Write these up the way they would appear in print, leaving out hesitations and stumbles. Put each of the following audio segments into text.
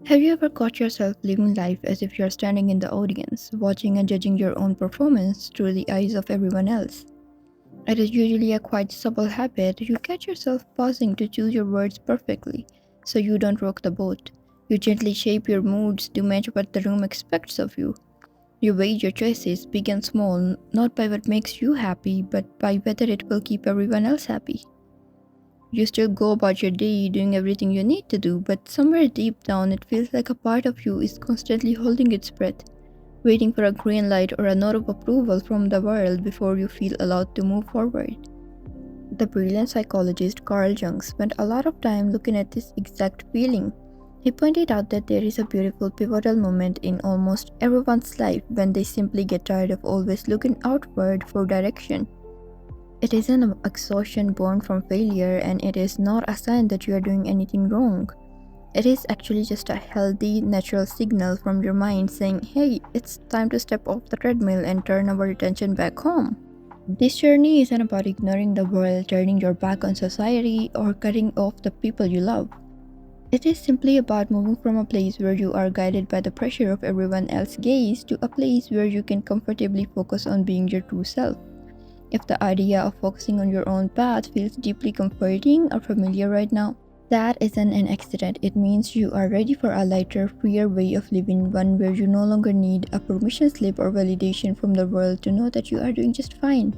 Have you ever caught yourself living life as if you're standing in the audience, watching and judging your own performance through the eyes of everyone else? It is usually a quite subtle habit. You catch yourself pausing to choose your words perfectly so you don't rock the boat. You gently shape your moods to match what the room expects of you. You weigh your choices, big and small, not by what makes you happy, but by whether it will keep everyone else happy. You still go about your day doing everything you need to do, but somewhere deep down it feels like a part of you is constantly holding its breath, waiting for a green light or a nod of approval from the world before you feel allowed to move forward. The brilliant psychologist Carl Jung spent a lot of time looking at this exact feeling. He pointed out that there is a beautiful pivotal moment in almost everyone's life when they simply get tired of always looking outward for direction. It is an exhaustion born from failure, and it is not a sign that you are doing anything wrong. It is actually just a healthy, natural signal from your mind saying, hey, it's time to step off the treadmill and turn our attention back home. This journey isn't about ignoring the world, turning your back on society, or cutting off the people you love. It is simply about moving from a place where you are guided by the pressure of everyone else's gaze to a place where you can comfortably focus on being your true self. If the idea of focusing on your own path feels deeply comforting or familiar right now, that isn't an accident. It means you are ready for a lighter, freer way of living, one where you no longer need a permission slip or validation from the world to know that you are doing just fine.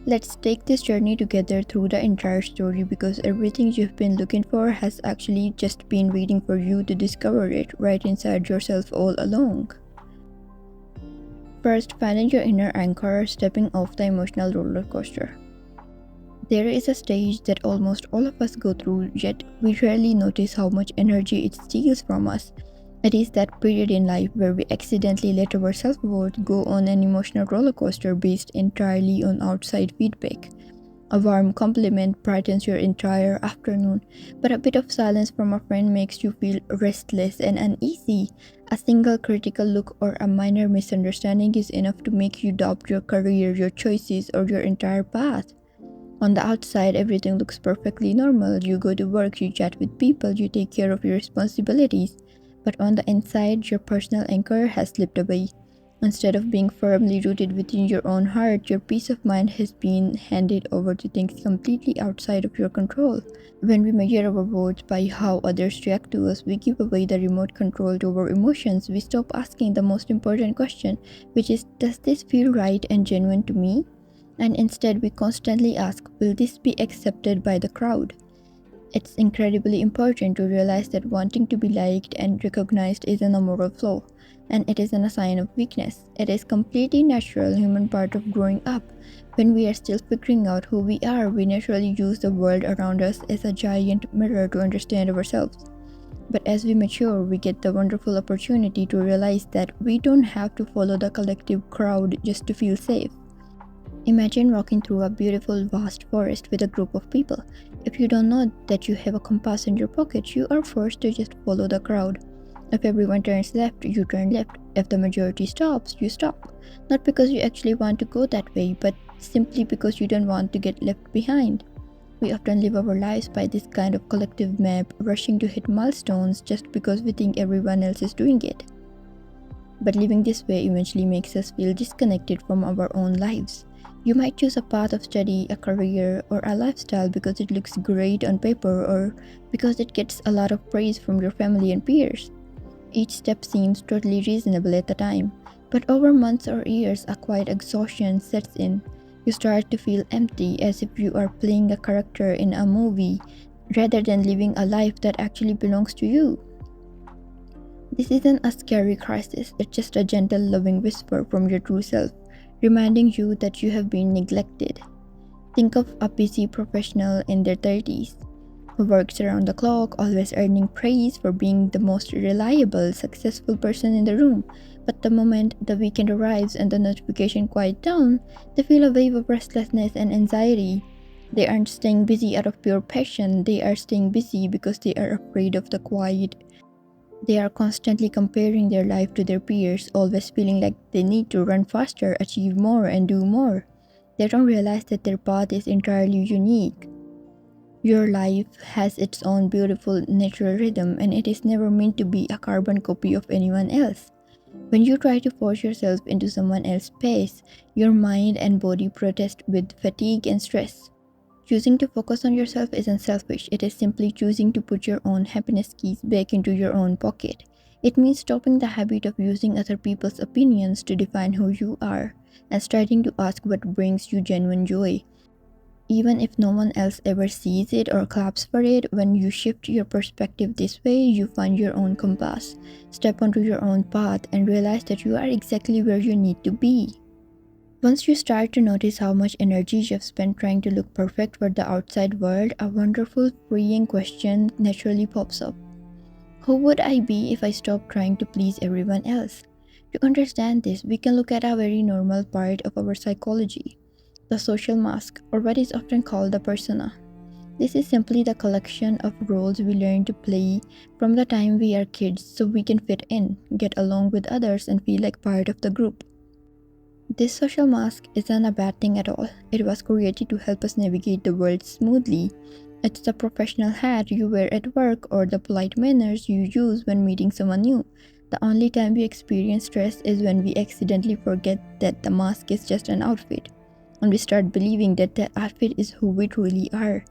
Let's take this journey together through the entire story because everything you've been looking for has actually just been waiting for you to discover it right inside yourself all along. First, finding your inner anchor, stepping off the emotional roller coaster. There is a stage that almost all of us go through, yet we rarely notice how much energy it steals from us. It is that period in life where we accidentally let our self worth go on an emotional roller coaster based entirely on outside feedback. A warm compliment brightens your entire afternoon, but a bit of silence from a friend makes you feel restless and uneasy. A single critical look or a minor misunderstanding is enough to make you doubt your career, your choices, or your entire path. On the outside, everything looks perfectly normal. You go to work, you chat with people, you take care of your responsibilities. But on the inside, your personal anchor has slipped away. Instead of being firmly rooted within your own heart, your peace of mind has been handed over to things completely outside of your control. When we measure our worth by how others react to us, we give away the remote control to our emotions. We stop asking the most important question, which is, does this feel right and genuine to me? And instead, we constantly ask, will this be accepted by the crowd? It's incredibly important to realize that wanting to be liked and recognized isn't a moral flaw, and it isn't a sign of weakness. It is completely natural human part of growing up. When we are still figuring out who we are, we naturally use the world around us as a giant mirror to understand ourselves. But as we mature, we get the wonderful opportunity to realize that we don't have to follow the collective crowd just to feel safe. Imagine walking through a beautiful, vast forest with a group of people. If you don't know that you have a compass in your pocket, you are forced to just follow the crowd. If everyone turns left, you turn left. If the majority stops, you stop. Not because you actually want to go that way, but simply because you don't want to get left behind. We often live our lives by this kind of collective map, rushing to hit milestones just because we think everyone else is doing it. But living this way eventually makes us feel disconnected from our own lives. You might choose a path of study, a career, or a lifestyle because it looks great on paper or because it gets a lot of praise from your family and peers. Each step seems totally reasonable at the time, but over months or years, a quiet exhaustion sets in. You start to feel empty, as if you are playing a character in a movie rather than living a life that actually belongs to you. This isn't a scary crisis, it's just a gentle, loving whisper from your true self, reminding you that you have been neglected. Think of a busy professional in their 30s who works around the clock, always earning praise for being the most reliable, successful person in the room. But the moment the weekend arrives and the notification quiets down, they feel a wave of restlessness and anxiety. They aren't staying busy out of pure passion, they are staying busy because they are afraid of the quiet. They are constantly comparing their life to their peers, always feeling like they need to run faster, achieve more, and do more. They don't realize that their path is entirely unique. Your life has its own beautiful natural rhythm, and it is never meant to be a carbon copy of anyone else. When you try to force yourself into someone else's pace, your mind and body protest with fatigue and stress. Choosing to focus on yourself isn't selfish, it is simply choosing to put your own happiness keys back into your own pocket. It means stopping the habit of using other people's opinions to define who you are and starting to ask what brings you genuine joy. Even if no one else ever sees it or claps for it, when you shift your perspective this way, you find your own compass, step onto your own path, and realize that you are exactly where you need to be. Once you start to notice how much energy you've spent trying to look perfect for the outside world, a wonderful, freeing question naturally pops up. Who would I be if I stopped trying to please everyone else? To understand this, we can look at a very normal part of our psychology, the social mask, or what is often called the persona. This is simply the collection of roles we learn to play from the time we are kids so we can fit in, get along with others, and feel like part of the group. This social mask isn't a bad thing at all. It was created to help us navigate the world smoothly. It's the professional hat you wear at work or the polite manners you use when meeting someone new. The only time we experience stress is when we accidentally forget that the mask is just an outfit, and we start believing that the outfit is who we truly are.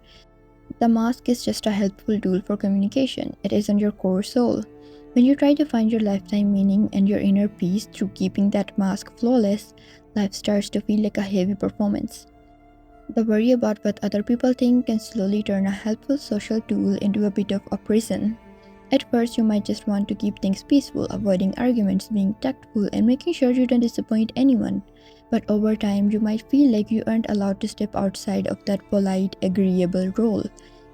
The mask is just a helpful tool for communication. It isn't your core soul. When you try to find your lifetime meaning and your inner peace through keeping that mask flawless, life starts to feel like a heavy performance. The worry about what other people think can slowly turn a helpful social tool into a bit of a prison. At first, you might just want to keep things peaceful, avoiding arguments, being tactful, and making sure you don't disappoint anyone. But over time, you might feel like you aren't allowed to step outside of that polite, agreeable role.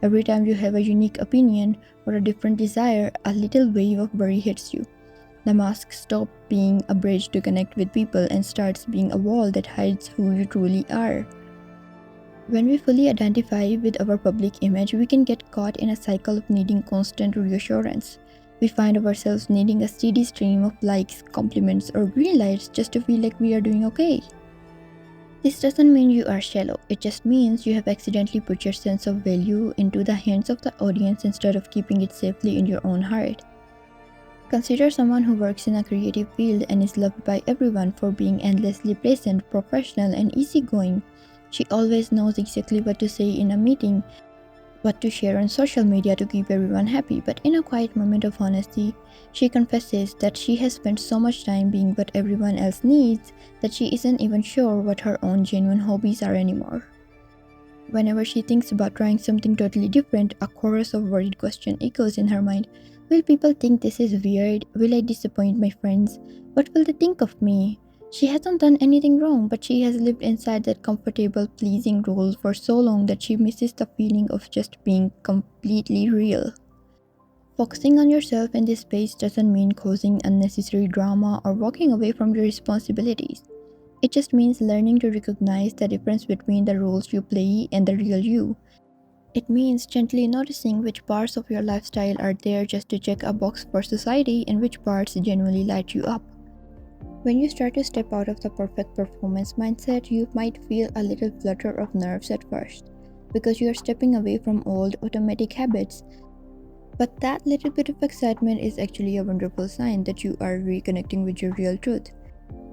Every time you have a unique opinion or a different desire, a little wave of worry hits you. The mask stops being a bridge to connect with people and starts being a wall that hides who you truly are. When we fully identify with our public image, we can get caught in a cycle of needing constant reassurance. We find ourselves needing a steady stream of likes, compliments, or green lights just to feel like we are doing okay. This doesn't mean you are shallow, it just means you have accidentally put your sense of value into the hands of the audience instead of keeping it safely in your own heart. Consider someone who works in a creative field and is loved by everyone for being endlessly pleasant, professional, and easygoing. She always knows exactly what to say in a meeting, what to share on social media to keep everyone happy, but in a quiet moment of honesty, she confesses that she has spent so much time being what everyone else needs that she isn't even sure what her own genuine hobbies are anymore. Whenever she thinks about trying something totally different, a chorus of worried questions echoes in her mind. Will people think this is weird? Will I disappoint my friends? What will they think of me? She hasn't done anything wrong, but she has lived inside that comfortable, pleasing role for so long that she misses the feeling of just being completely real. Focusing on yourself in this space doesn't mean causing unnecessary drama or walking away from your responsibilities. It just means learning to recognize the difference between the roles you play and the real you. It means gently noticing which parts of your lifestyle are there just to check a box for society and which parts genuinely light you up. When you start to step out of the perfect performance mindset, you might feel a little flutter of nerves at first because you are stepping away from old automatic habits. But that little bit of excitement is actually a wonderful sign that you are reconnecting with your real truth.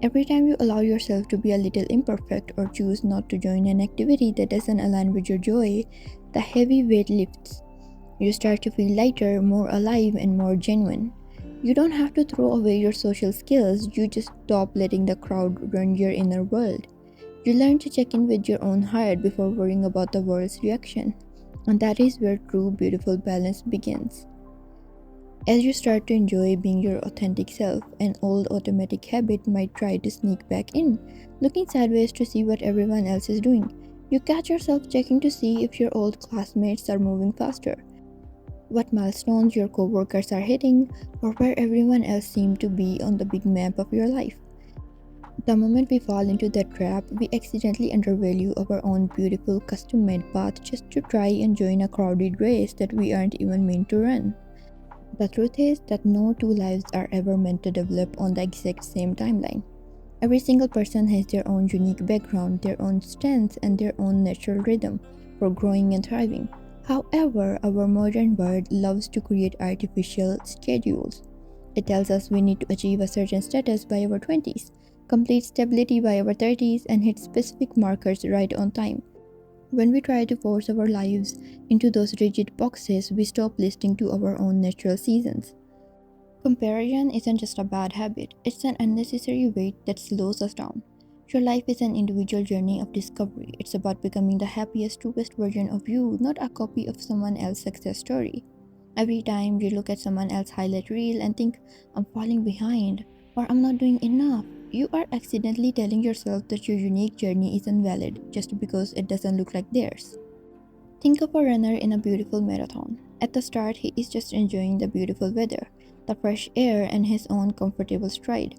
Every time you allow yourself to be a little imperfect or choose not to join an activity that doesn't align with your joy, the heavy weight lifts. You start to feel lighter, more alive, and more genuine. You don't have to throw away your social skills, you just stop letting the crowd run your inner world. You learn to check in with your own heart before worrying about the world's reaction. And that is where true, beautiful balance begins. As you start to enjoy being your authentic self, an old automatic habit might try to sneak back in, looking sideways to see what everyone else is doing. You catch yourself checking to see if your old classmates are moving faster, what milestones your coworkers are hitting, or where everyone else seems to be on the big map of your life. The moment we fall into that trap, we accidentally undervalue our own beautiful custom-made path just to try and join a crowded race that we aren't even meant to run. The truth is that no two lives are ever meant to develop on the exact same timeline. Every single person has their own unique background, their own strengths, and their own natural rhythm for growing and thriving. However, our modern world loves to create artificial schedules. It tells us we need to achieve a certain status by our 20s, complete stability by our 30s, and hit specific markers right on time. When we try to force our lives into those rigid boxes, we stop listening to our own natural seasons. Comparison isn't just a bad habit, it's an unnecessary weight that slows us down. Your life is an individual journey of discovery. It's about becoming the happiest, truest version of you, not a copy of someone else's success story. Every time you look at someone else's highlight reel and think, I'm falling behind or I'm not doing enough, you are accidentally telling yourself that your unique journey is invalid just because it doesn't look like theirs. Think of a runner in a beautiful marathon. At the start, he is just enjoying the beautiful weather, the fresh air, and his own comfortable stride.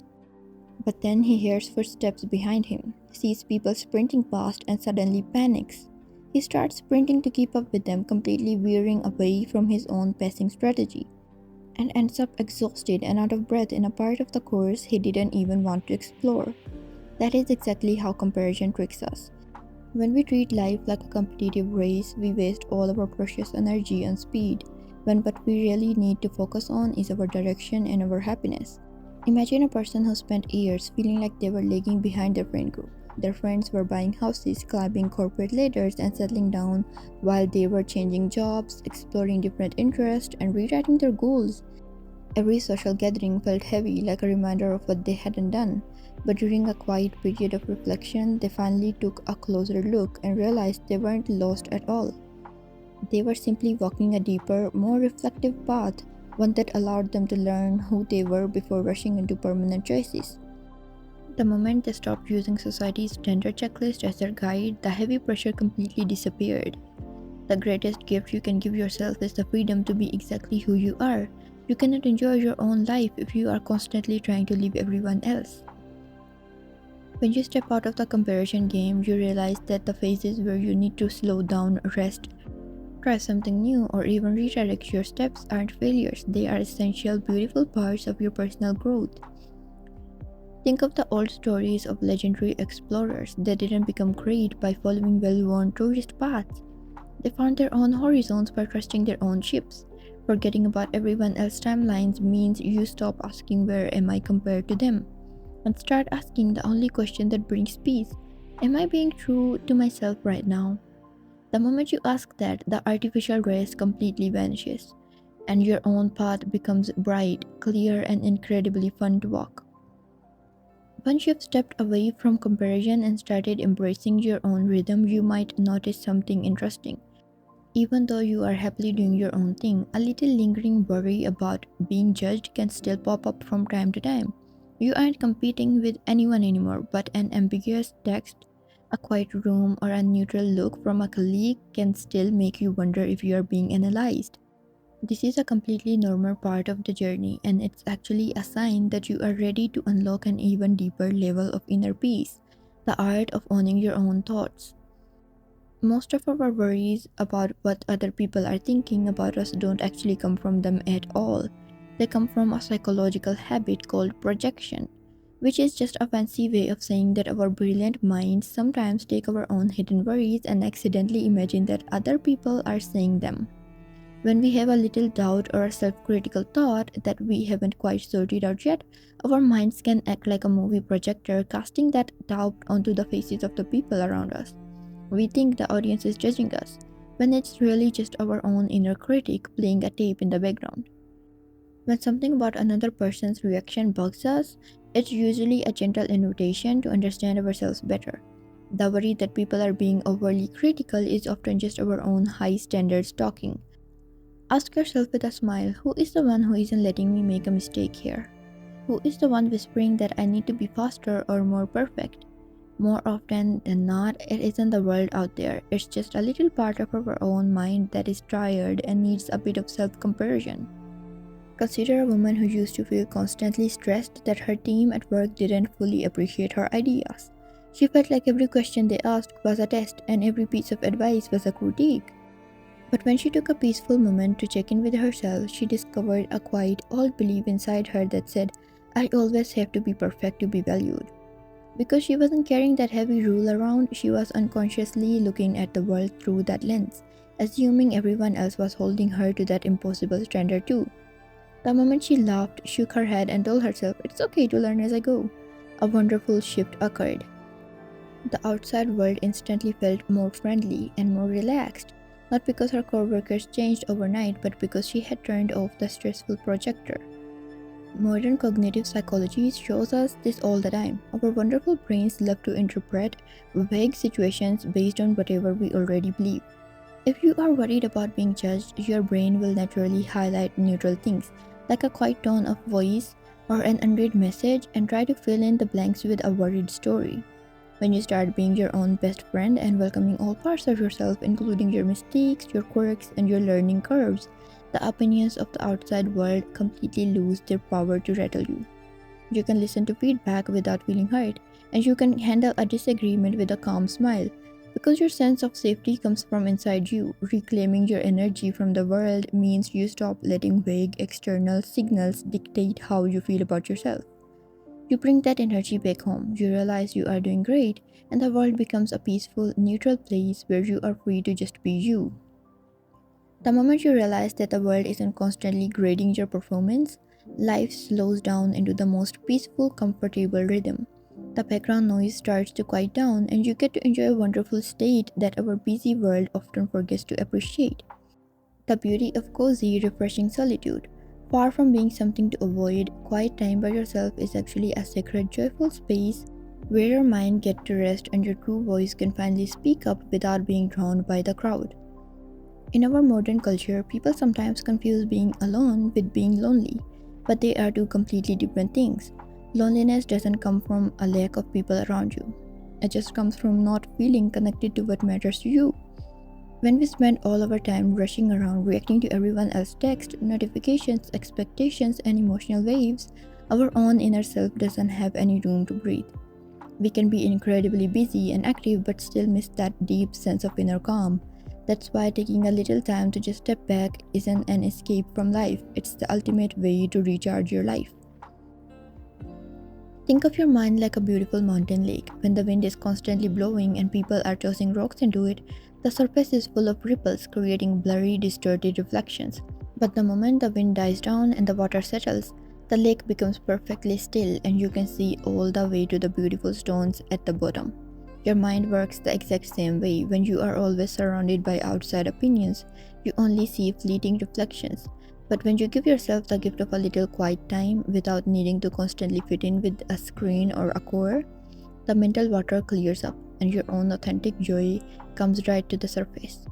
But then he hears footsteps behind him, sees people sprinting past, and suddenly panics. He starts sprinting to keep up with them, completely veering away from his own pacing strategy, and ends up exhausted and out of breath in a part of the course he didn't even want to explore. That is exactly how comparison tricks us. When we treat life like a competitive race, we waste all of our precious energy on speed, when what we really need to focus on is our direction and our happiness. Imagine a person who spent years feeling like they were lagging behind their friend group. Their friends were buying houses, climbing corporate ladders, and settling down while they were changing jobs, exploring different interests, and rewriting their goals. Every social gathering felt heavy, like a reminder of what they hadn't done. But during a quiet period of reflection, they finally took a closer look and realized they weren't lost at all. They were simply walking a deeper, more reflective path, one that allowed them to learn who they were before rushing into permanent choices. The moment they stopped using society's standard checklist as their guide, the heavy pressure completely disappeared. The greatest gift you can give yourself is the freedom to be exactly who you are. You cannot enjoy your own life if you are constantly trying to live everyone else. When you step out of the comparison game, you realize that the phases where you need to slow down, rest, try something new, or even redirect your steps aren't failures. They are essential, beautiful parts of your personal growth. Think of the old stories of legendary explorers. They didn't become great by following well-worn tourist paths. They found their own horizons by trusting their own ships. Forgetting about everyone else's timelines means you stop asking where am I compared to them and start asking the only question that brings peace. Am I being true to myself right now? The moment you ask that, the artificial race completely vanishes and your own path becomes bright, clear, and incredibly fun to walk. Once you've stepped away from comparison and started embracing your own rhythm, you might notice something interesting. Even though you are happily doing your own thing, a little lingering worry about being judged can still pop up from time to time. You aren't competing with anyone anymore, but an ambiguous text, a quiet room, or a neutral look from a colleague can still make you wonder if you are being analyzed. This is a completely normal part of the journey, and it's actually a sign that you are ready to unlock an even deeper level of inner peace, the art of owning your own thoughts. Most of our worries about what other people are thinking about us don't actually come from them at all. They come from a psychological habit called projection, which is just a fancy way of saying that our brilliant minds sometimes take our own hidden worries and accidentally imagine that other people are saying them. When we have a little doubt or a self critical thought that we haven't quite sorted out yet, our minds can act like a movie projector, casting that doubt onto the faces of the people around us. We think the audience is judging us, when it's really just our own inner critic playing a tape in the background. When something about another person's reaction bugs us, it's usually a gentle invitation to understand ourselves better. The worry that people are being overly critical is often just our own high standards talking. Ask yourself with a smile, who is the one who isn't letting me make a mistake here? Who is the one whispering that I need to be faster or more perfect? More often than not, it isn't the world out there, it's just a little part of our own mind that is tired and needs a bit of self comparison. Consider a woman who used to feel constantly stressed that her team at work didn't fully appreciate her ideas. She felt like every question they asked was a test and every piece of advice was a critique. But when she took a peaceful moment to check in with herself, she discovered a quiet old belief inside her that said, I always have to be perfect to be valued. Because she wasn't carrying that heavy rule around, she was unconsciously looking at the world through that lens. assuming everyone else was holding her to that impossible standard too. The moment she laughed, shook her head, and told herself, "It's okay to learn as I go," a wonderful shift occurred. The outside world instantly felt more friendly and more relaxed, not because her coworkers changed overnight, but because she had turned off the stressful projector. Modern cognitive psychology shows us this all the time. Our wonderful brains love to interpret vague situations based on whatever we already believe. If you are worried about being judged, your brain will naturally highlight neutral things, like a quiet tone of voice or an unread message, and try to fill in the blanks with a worried story. When you start being your own best friend and welcoming all parts of yourself, including your mistakes, your quirks, and your learning curves, the opinions of the outside world completely lose their power to rattle you. You can listen to feedback without feeling hurt, and you can handle a disagreement with a calm smile. Because your sense of safety comes from inside you, reclaiming your energy from the world means you stop letting vague external signals dictate how you feel about yourself. You bring that energy back home, you realize you are doing great, and the world becomes a peaceful, neutral place where you are free to just be you. The moment you realize that the world isn't constantly grading your performance, life slows down into the most peaceful, comfortable rhythm. The background noise starts to quiet down, and you get to enjoy a wonderful state that our busy world often forgets to appreciate. The beauty of cozy, refreshing solitude. Far from being something to avoid, quiet time by yourself is actually a sacred, joyful space where your mind gets to rest and your true voice can finally speak up without being drowned by the crowd. In our modern culture, people sometimes confuse being alone with being lonely, but they are two completely different things. Loneliness doesn't come from a lack of people around you, it just comes from not feeling connected to what matters to you. When we spend all our time rushing around reacting to everyone else's text, notifications, expectations, and emotional waves, our own inner self doesn't have any room to breathe. We can be incredibly busy and active but still miss that deep sense of inner calm. That's why taking a little time to just step back isn't an escape from life, it's the ultimate way to recharge your life. Think of your mind like a beautiful mountain lake. When the wind is constantly blowing and people are tossing rocks into it, the surface is full of ripples, creating blurry, distorted reflections. But the moment the wind dies down and the water settles, the lake becomes perfectly still and you can see all the way to the beautiful stones at the bottom. Your mind works the exact same way. When you are always surrounded by outside opinions, you only see fleeting reflections. But when you give yourself the gift of a little quiet time without needing to constantly fit in with a screen or a core, the mental water clears up and your own authentic joy comes right to the surface.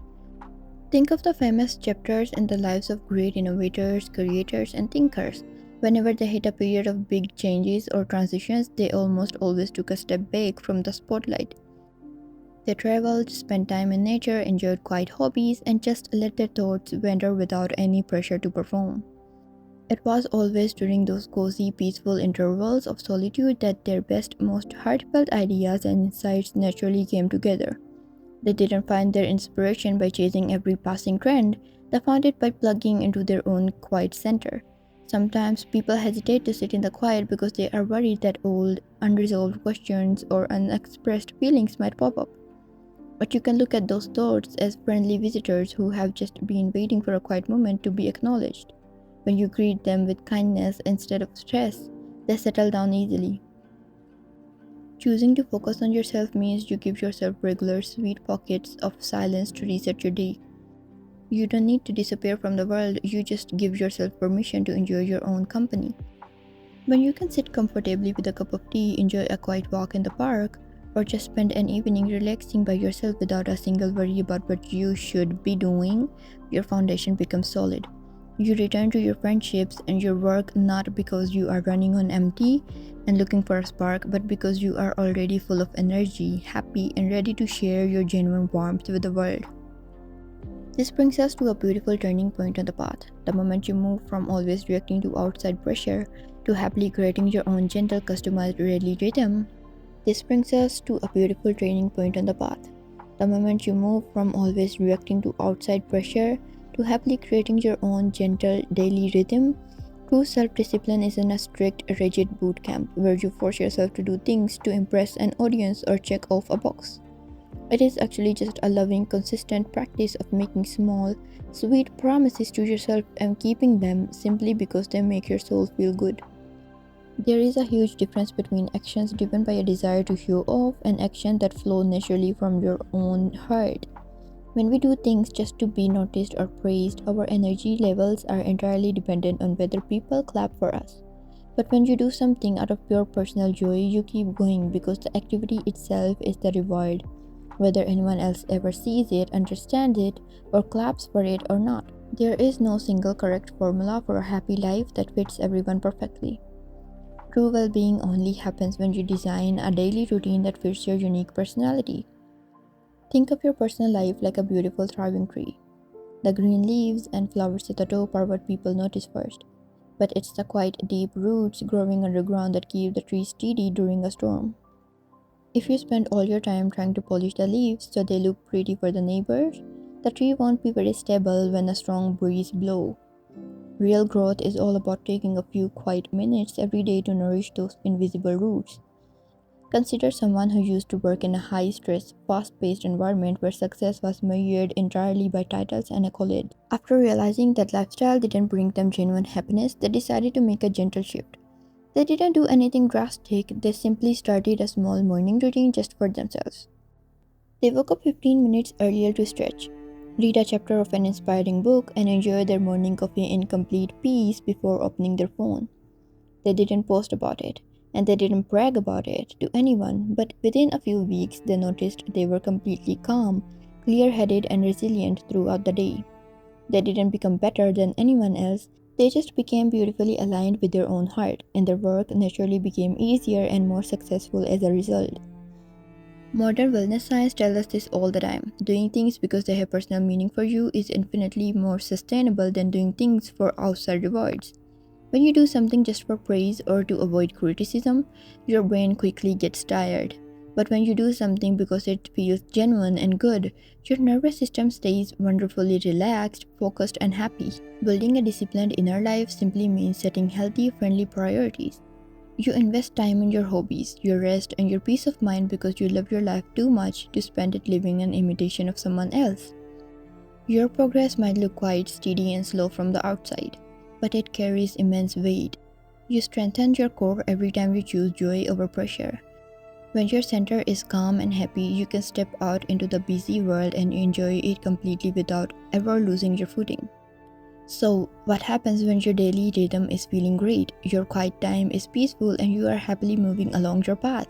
Think of the famous chapters in the lives of great innovators, creators, and thinkers. Whenever they hit a period of big changes or transitions, they almost always took a step back from the spotlight. They traveled, spent time in nature, enjoyed quiet hobbies, and just let their thoughts wander without any pressure to perform. It was always during those cozy, peaceful intervals of solitude that their best, most heartfelt ideas and insights naturally came together. They didn't find their inspiration by chasing every passing trend, they found it by plugging into their own quiet center. Sometimes people hesitate to sit in the quiet because they are worried that old, unresolved questions or unexpressed feelings might pop up. But you can look at those thoughts as friendly visitors who have just been waiting for a quiet moment to be acknowledged. When you greet them with kindness instead of stress, they settle down easily. Choosing to focus on yourself means you give yourself regular, sweet pockets of silence to reset your day. You don't need to disappear from the world, you just give yourself permission to enjoy your own company. When you can sit comfortably with a cup of tea, enjoy a quiet walk in the park, or just spend an evening relaxing by yourself without a single worry about what you should be doing, your foundation becomes solid. You return to your friendships and your work not because you are running on empty and looking for a spark, but because you are already full of energy, happy, and ready to share your genuine warmth with the world. This brings us to a beautiful turning point on the path. The moment you move from always reacting to outside pressure to happily creating your own gentle, customized daily rhythm. This brings us to a beautiful turning point on the path. The moment you move from always reacting to outside pressure to happily creating your own gentle daily rhythm. True self-discipline isn't a strict, rigid boot camp where you force yourself to do things to impress an audience or check off a box. It is actually just a loving, consistent practice of making small, sweet promises to yourself and keeping them simply because they make your soul feel good. There is a huge difference between actions driven by a desire to show off and actions that flow naturally from your own heart. When we do things just to be noticed or praised, our energy levels are entirely dependent on whether people clap for us. But when you do something out of pure personal joy, you keep going because the activity itself is the reward, whether anyone else ever sees it, understands it, or claps for it or not. There is no single correct formula for a happy life that fits everyone perfectly. True well being only happens when you design a daily routine that fits your unique personality. Think of your personal life like a beautiful thriving tree. The green leaves and flowers at the top are what people notice first, but it's the quite deep roots growing underground that keep the tree steady during a storm. If you spend all your time trying to polish the leaves so they look pretty for the neighbors, the tree won't be very stable when a strong breeze blows. Real growth is all about taking a few quiet minutes every day to nourish those invisible roots. Consider someone who used to work in a high stress, fast paced environment where success was measured entirely by titles and accolades. After realizing that lifestyle didn't bring them genuine happiness, they decided to make a gentle shift. They didn't do anything drastic, they simply started a small morning routine just for themselves. They woke up 15 minutes earlier to stretch, read a chapter of an inspiring book, and enjoy their morning coffee in complete peace before opening their phone. They didn't post about it, and they didn't brag about it to anyone, but within a few weeks they noticed they were completely calm, clear headed, and resilient throughout the day. They didn't become better than anyone else, they just became beautifully aligned with their own heart, and their work naturally became easier and more successful as a result. Modern wellness science tells us this all the time. Doing things because they have personal meaning for you is infinitely more sustainable than doing things for outside rewards. When you do something just for praise or to avoid criticism, your brain quickly gets tired. But when you do something because it feels genuine and good, your nervous system stays wonderfully relaxed, focused, and happy. Building a disciplined inner life simply means setting healthy, friendly priorities. You invest time in your hobbies, your rest, and your peace of mind because you love your life too much to spend it living an imitation of someone else. Your progress might look quite steady and slow from the outside, but it carries immense weight. You strengthen your core every time you choose joy over pressure. When your center is calm and happy, you can step out into the busy world and enjoy it completely without ever losing your footing. So, what happens when your daily rhythm is feeling great, your quiet time is peaceful, and you are happily moving along your path?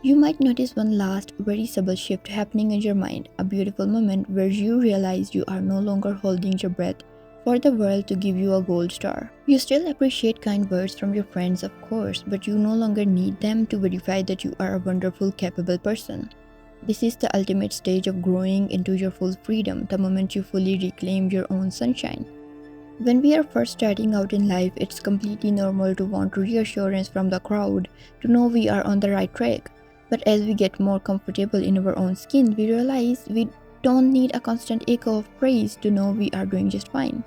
You might notice one last, very subtle shift happening in your mind, a beautiful moment where you realize you are no longer holding your breath for the world to give you a gold star. You still appreciate kind words from your friends, of course, but you no longer need them to verify that you are a wonderful, capable person. This is the ultimate stage of growing into your full freedom, the moment you fully reclaim your own sunshine. When we are first starting out in life, it's completely normal to want reassurance from the crowd, to know we are on the right track. But as we get more comfortable in our own skin, we realize we don't need a constant echo of praise to know we are doing just fine.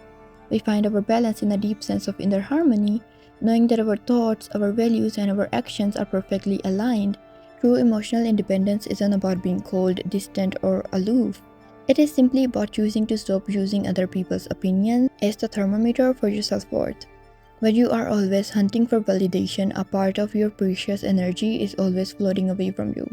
We find our balance in a deep sense of inner harmony, knowing that our thoughts, our values, and our actions are perfectly aligned. True emotional independence isn't about being cold, distant, or aloof. It is simply about choosing to stop using other people's opinions as the thermometer for your self-worth. When you are always hunting for validation, a part of your precious energy is always floating away from you,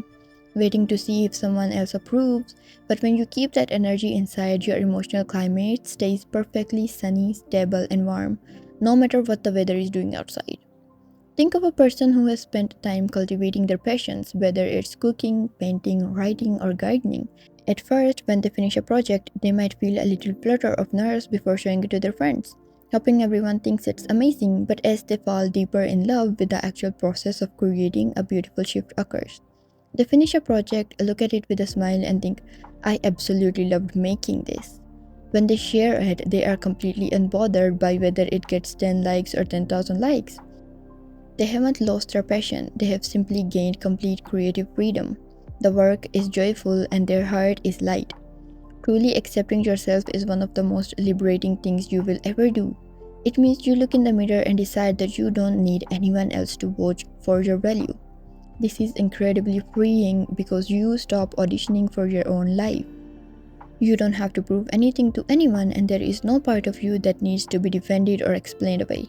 waiting to see if someone else approves. But when you keep that energy inside, your emotional climate stays perfectly sunny, stable, and warm, no matter what the weather is doing outside. Think of a person who has spent time cultivating their passions, whether it's cooking, painting, writing, or gardening. At first, when they finish a project, they might feel a little flutter of nerves before showing it to their friends, hoping everyone thinks it's amazing, but as they fall deeper in love with the actual process of creating, a beautiful shift occurs. They finish a project, look at it with a smile, and think, I absolutely loved making this. When they share it, they are completely unbothered by whether it gets 10 likes or 10,000 likes. They haven't lost their passion, they have simply gained complete creative freedom. The work is joyful and their heart is light. Truly accepting yourself is one of the most liberating things you will ever do. It means you look in the mirror and decide that you don't need anyone else to vouch for your value. This is incredibly freeing because you stop auditioning for your own life. You don't have to prove anything to anyone, and there is no part of you that needs to be defended or explained away.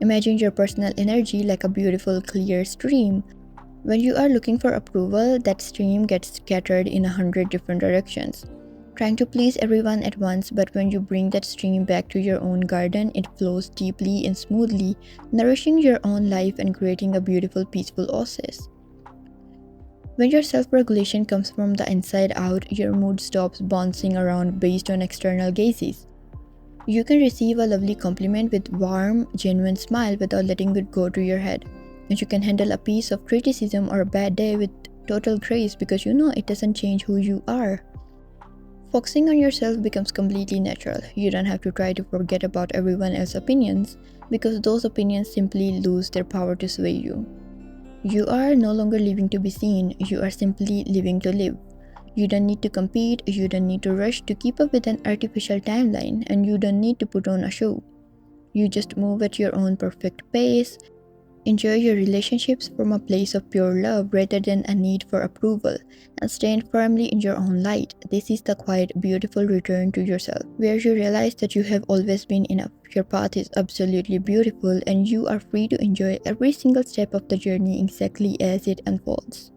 Imagine your personal energy like a beautiful, clear stream. When you are looking for approval, that stream gets scattered in 100 different directions, trying to please everyone at once. But when you bring that stream back to your own garden, it flows deeply and smoothly, nourishing your own life and creating a beautiful, peaceful oasis. When your self regulation comes from the inside out, your mood stops bouncing around based on external gazes. You can receive a lovely compliment with warm, genuine smile without letting it go to your head. And you can handle a piece of criticism or a bad day with total grace because you know it doesn't change who you are. Focusing on yourself becomes completely natural. You don't have to try to forget about everyone else's opinions because those opinions simply lose their power to sway you. You are no longer living to be seen, you are simply living to live. You don't need to compete, you don't need to rush to keep up with an artificial timeline, and you don't need to put on a show. You just move at your own perfect pace. Enjoy your relationships from a place of pure love rather than a need for approval, and stand firmly in your own light. This is the quiet, beautiful return to yourself, where you realize that you have always been enough. Your path is absolutely beautiful, and you are free to enjoy every single step of the journey exactly as it unfolds.